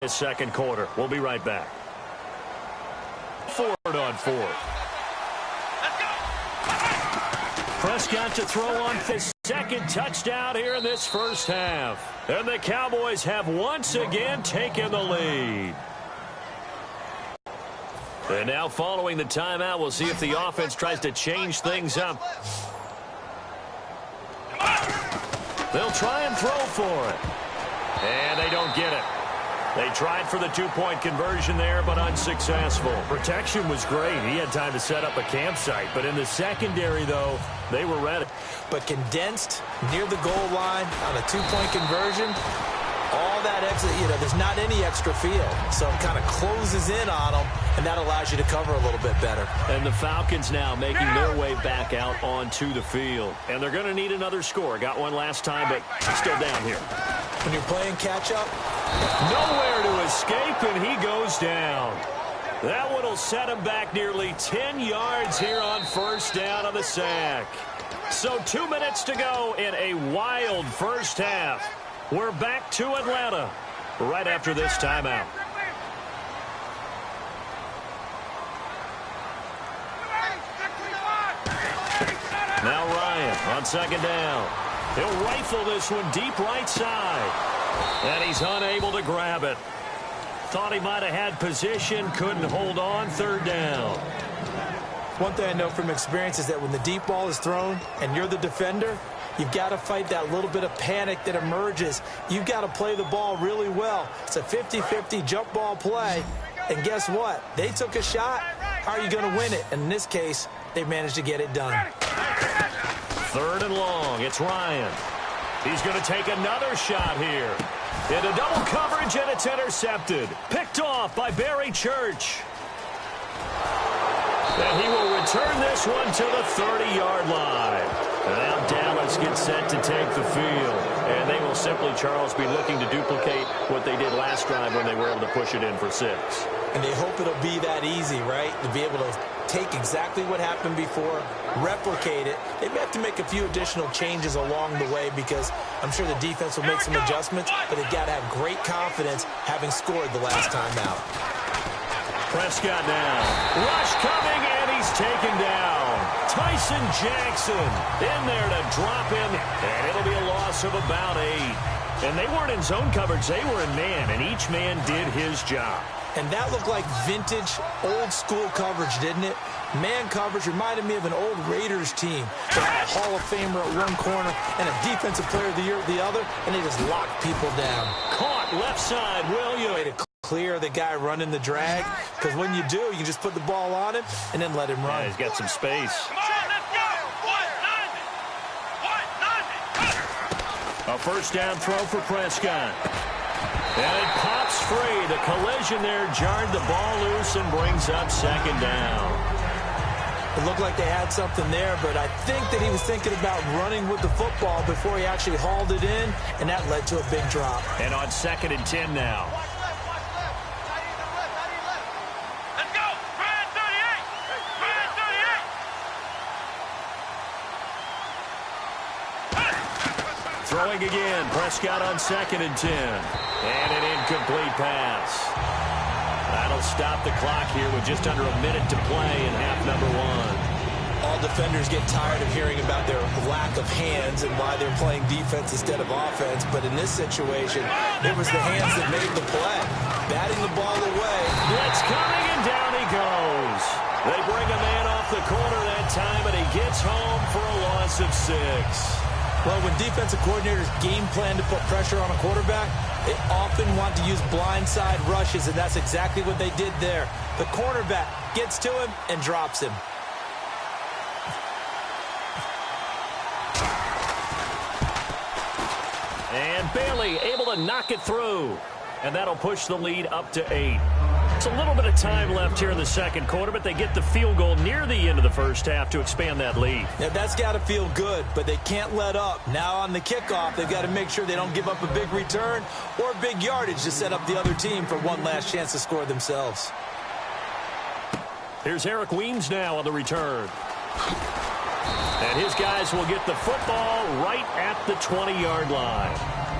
This second quarter. We'll be right back. Forward on fourth. Prescott to throw on his second touchdown here in this first half. And the Cowboys have once again taken the lead. And now following the timeout, we'll see if the offense tries to change things up. They'll try and throw for it. And they don't get it. They tried for the two-point conversion there, but unsuccessful. Protection was great. He had time to set up a campsite. But in the secondary, though, they were ready. But condensed near the goal line on a two-point conversion, all that extra, there's not any extra field. So it kind of closes in on them, and that allows you to cover a little bit better. And the Falcons now making their way back out onto the field. And they're going to need another score. Got one last time, but still down here. When you're playing catch-up, nowhere to escape, and he goes down. That one will set him back nearly 10 yards here on first down on the sack. So 2 minutes to go in a wild first half. We're back to Atlanta right after this timeout. Now Ryan on second down. He'll rifle this one deep right side. And he's unable to grab it. Thought he might have had position, couldn't hold on, third down. One thing I know from experience is that when the deep ball is thrown and you're the defender, you've got to fight that little bit of panic that emerges. You've got to play the ball really well. It's a 50-50 jump ball play. And guess what? They took a shot. How are you going to win it? And in this case, they managed to get it done. Third and long. It's Ryan. He's going to take another shot here. Into double coverage, and it's intercepted. Picked off by Barry Church. And he will return this one to the 30-yard line. And now Dallas gets set to take the field. And they will simply, Charles, be looking to duplicate what they did last drive when they were able to push it in for 6. And they hope it'll be that easy, right? To be able to take exactly what happened before, replicate it. They may have to make a few additional changes along the way because I'm sure the defense will make some adjustments, but they've got to have great confidence having scored the last time out. Prescott now. Rush coming, and he's taken down. Tyson Jackson in there to drop him, and it'll be a loss of about 8. And they weren't in zone coverage. They were in man, and each man did his job. And that looked like vintage, old-school coverage, didn't it? Man coverage reminded me of an old Raiders team. They had a Hall of Famer at one corner and a Defensive Player of the Year at the other, and they just locked people down. Caught left side, Williams. Way to clear the guy running the drag, because when you do, you just put the ball on him and then let him run. Yeah, he's got some space. A first down throw for Prescott. And it pops free. The collision there jarred the ball loose and brings up second down. It looked like they had something there, but I think that he was thinking about running with the football before he actually hauled it in, and that led to a big drop. And on 2nd and 10 now. Let's go! Brad 38! Brad 38! Throwing again. Prescott on 2nd and 10. And an incomplete pass. That'll stop the clock here with just under a minute to play in half number 1. All defenders get tired of hearing about their lack of hands and why they're playing defense instead of offense. But in this situation, it was the hands that made the play. Batting the ball away. Blitz coming, and down he goes. They bring a man off the corner that time, and he gets home for a loss of 6. Well, when defensive coordinators game plan to put pressure on a quarterback, they often want to use blindside rushes, and that's exactly what they did there. The cornerback gets to him and drops him. And Bailey able to knock it through. And that'll push the lead up to 8. It's a little bit of time left here in the second quarter, but they get the field goal near the end of the first half to expand that lead. Yeah, that's got to feel good, but they can't let up. Now on the kickoff, they've got to make sure they don't give up a big return or big yardage to set up the other team for one last chance to score themselves. Here's Eric Weems now on the return. And his guys will get the football right at the 20-yard line.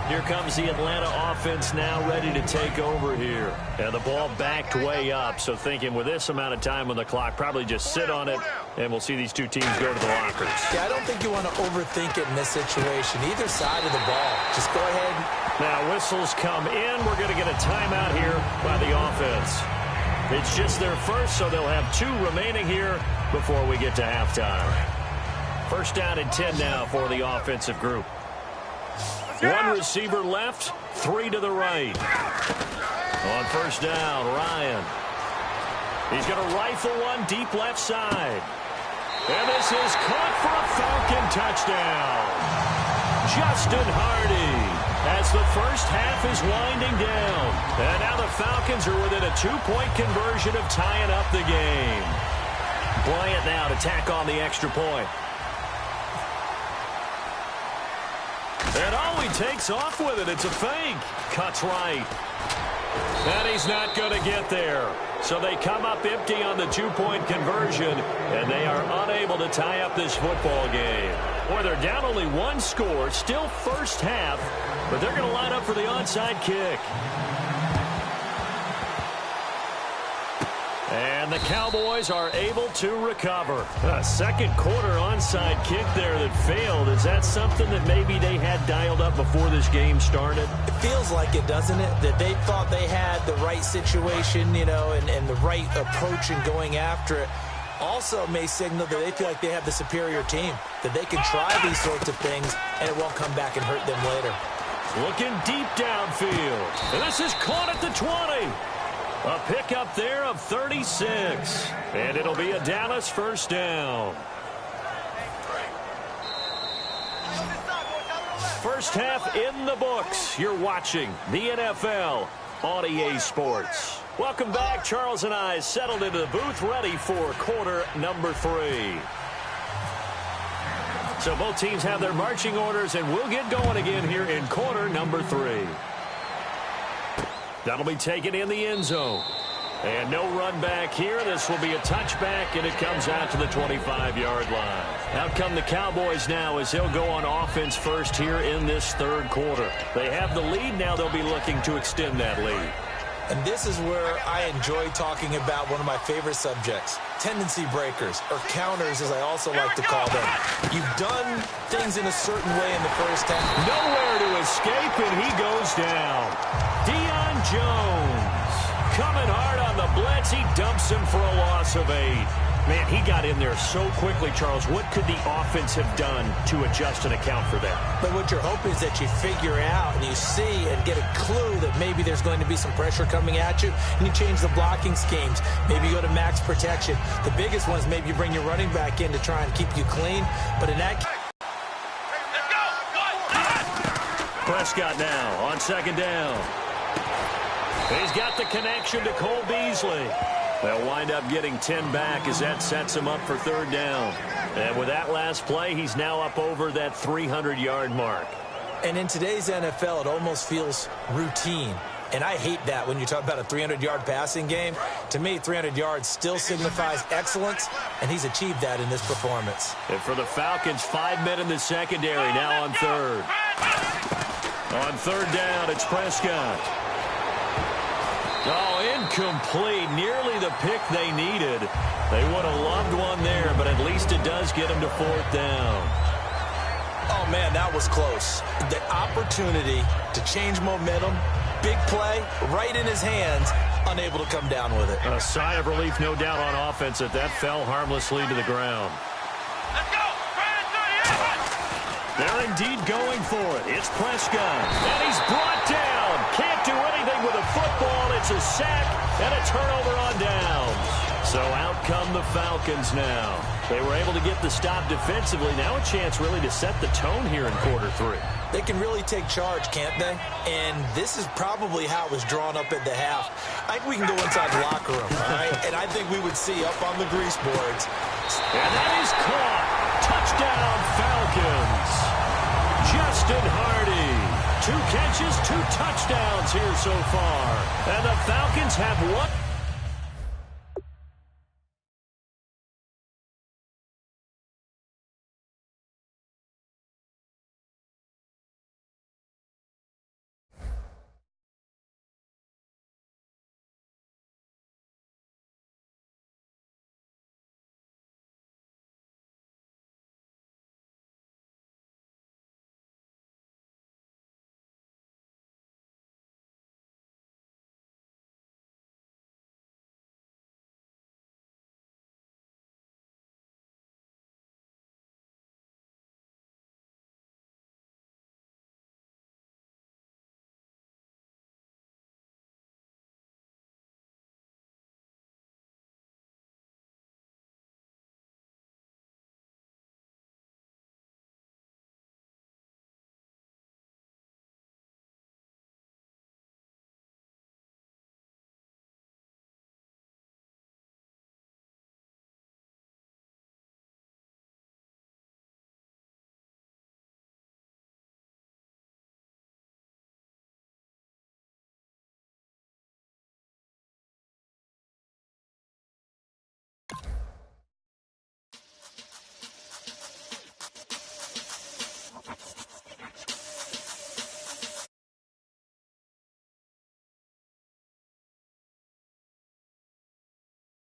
Here comes the Atlanta offense now ready to take over here. And the ball backed way up, so thinking with this amount of time on the clock, probably just sit on it, and we'll see these two teams go to the lockers. Yeah, I don't think you want to overthink it in this situation. Either side of the ball. Just go ahead. Now whistles come in. We're going to get a timeout here by the offense. It's just their first, so they'll have 2 remaining here before we get to halftime. First down and 10 now for the offensive group. 1 receiver left, 3 to the right. On first down, Ryan. He's going to rifle one deep left side. And this is caught for a Falcon touchdown. Justin Hardy as the first half is winding down. And now the Falcons are within a 2-point conversion of tying up the game. Bryant now to tack on the extra point. And he takes off with it. It's a fake. Cuts right. And he's not going to get there. So they come up empty on the 2-point conversion, and they are unable to tie up this football game. Boy, they're down only 1 score, still first half, but they're going to line up for the onside kick. And the Cowboys are able to recover. A second quarter onside kick there that failed. Is that something that maybe they had dialed up before this game started? It feels like it, doesn't it? That they thought they had the right situation, you know, and the right approach in going after it. Also may signal that they feel like they have the superior team, that they can try these sorts of things, and it won't come back and hurt them later. Looking deep downfield. And this is caught at the 20. A pickup there of 36. And it'll be a Dallas first down. First half in the books. You're watching the NFL on EA Sports. Welcome back. Charles and I settled into the booth, ready for quarter number 3. So both teams have their marching orders, and we'll get going again here in quarter number 3. That'll be taken in the end zone. And no run back here. This will be a touchback, and it comes out to the 25-yard line. Out come the Cowboys now as they'll go on offense first here in this third quarter. They have the lead. Now they'll be looking to extend that lead. And this is where I enjoy talking about one of my favorite subjects, tendency breakers, or counters as I also like to call them. You've done things in a certain way in the first half. Nowhere to escape, and he goes down. Deion Jones coming hard on the blitz. He dumps him for a loss of 8. Man, he got in there so quickly, Charles. What could the offense have done to adjust and account for that? But what you're hoping is that you figure out and you see and get a clue that maybe there's going to be some pressure coming at you, and you change the blocking schemes. Maybe you go to max protection. The biggest one is maybe you bring your running back in to try and keep you clean. But in that case, Prescott now on second down. He's got the connection to Cole Beasley. They'll wind up getting 10 back as that sets him up for third down. And with that last play, he's now up over that 300-yard mark. And in today's NFL, it almost feels routine. And I hate that when you talk about a 300-yard passing game. To me, 300 yards still signifies excellence, and he's achieved that in this performance. And for the Falcons, 5 men in the secondary now on third. On third down, it's Prescott. Oh, incomplete. Nearly the pick they needed. They would have loved one there, but at least it does get them to fourth down. Oh, man, that was close. The opportunity to change momentum, big play, right in his hands, unable to come down with it. A sigh of relief, no doubt, on offense that fell harmlessly to the ground. Let's go! They're indeed going for it. It's Prescott, and he's brought down. Can't do anything with a football. It's a sack and a turnover on downs. So out come the Falcons now. They were able to get the stop defensively. Now a chance really to set the tone here in quarter 3. They can really take charge, can't they? And this is probably how it was drawn up at the half. I think we can go inside the locker room, all right? And I think we would see up on the grease boards. And that is caught. Touchdown, Falcons. Justin Hardy. 2 catches, 2 touchdowns here so far. And the Falcons have one.